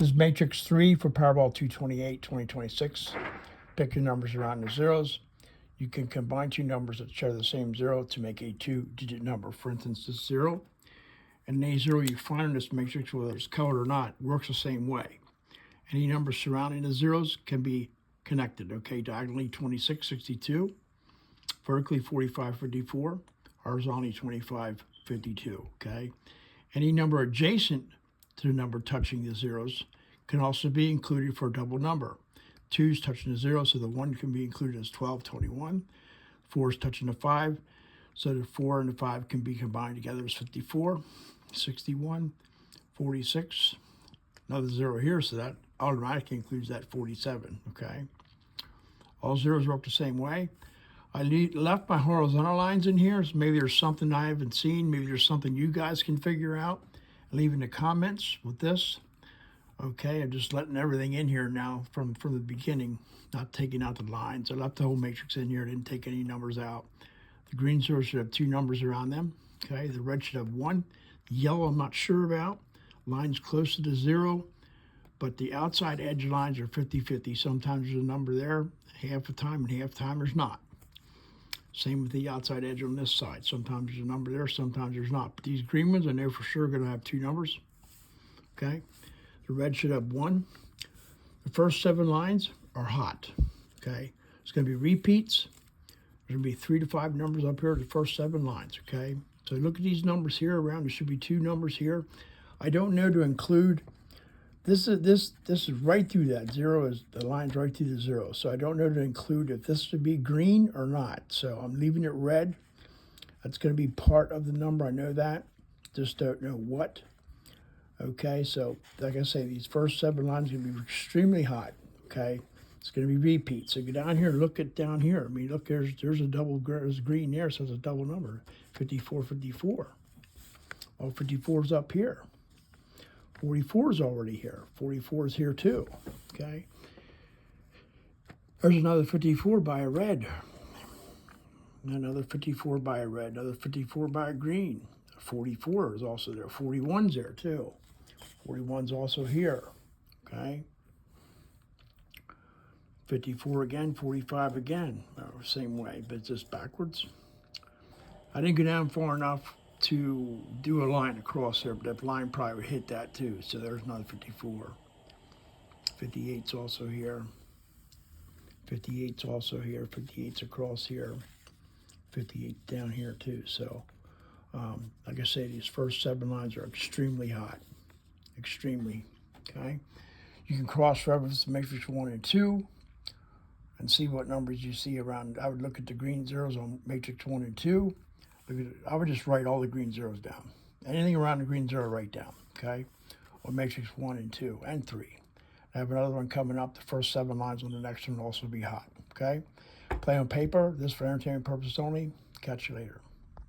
This is Matrix 3 for Powerball 228, 2026. Pick your numbers around the zeros. You can combine two numbers that share the same zero to make a two-digit number. For instance, this 0 and any 0 you find in this matrix, whether it's colored or not, works the same way. Any numbers surrounding the zeros can be connected. Okay, diagonally 26, 62, vertically 45, 54, horizontally 25, 52. Okay, any number adjacent to the number touching the zeros can also be included for a double number. 2's touching the 0, so the 1 can be included as 12, 21. 4's touching the 5, so the 4 and the 5 can be combined together as 54, 61, 46. Another 0 here, so that automatically includes that 47, okay? All zeros work the same way. I left my horizontal lines in here, so maybe there's something I haven't seen, maybe there's something you guys can figure out. Leave in the comments with this. Okay, I'm just letting everything in here now from the beginning, not taking out the lines. I left the whole matrix in here, didn't take any numbers out. The green zeros should have 2 numbers around them. Okay, the red should have 1. The yellow I'm not sure about. Lines close to the 0, but the outside edge lines are 50-50. Sometimes there's a number there half the time, and half the time there's not. Same with the outside edge on this side. Sometimes there's a number there, sometimes there's not. But these green ones, I know for sure are going to have 2 numbers. Okay? The red should have 1. The first 7 lines are hot. Okay? It's going to be repeats. There's going to be 3 to 5 numbers up here, the first 7 lines. Okay? So look at these numbers here around. There should be 2 numbers here. I don't know to include. This is right through that. 0 is the line's right through the 0. So I don't know to include if this should be green or not. So I'm leaving it red. That's going to be part of the number. I know that. Just don't know what. Okay, so like I say, these first 7 lines are going to be extremely hot. Okay, it's going to be repeats. So go down here, look at down here. I mean, look, there's a double, there's green there, so it's a double number. 54, 54. Well, 54 is up here. 44 is already here. 44 is here too, okay? There's another 54 by a red. Another 54 by a red. Another 54 by a green. 44 is also there. 41's there too. 41's also here, okay? 54 again, 45 again. Same way, but it's just backwards. I didn't go down far enough to do a line across there, but that line probably would hit that too. So there's another 54. 58's also here. 58's also here. 58's across here. 58 down here too. So, like I say, these first 7 lines are extremely hot. Extremely, okay? You can cross-reference the matrix 1 and 2 and see what numbers you see around. I would look at the green zeros on matrix 1 and 2. I would just write all the green zeros down. Anything around the green zero, write down, okay? Or matrix 1 and 2 and 3. I have another one coming up. The first 7 lines on the next one will also be hot, okay? Play on paper. This for entertainment purposes only. Catch you later.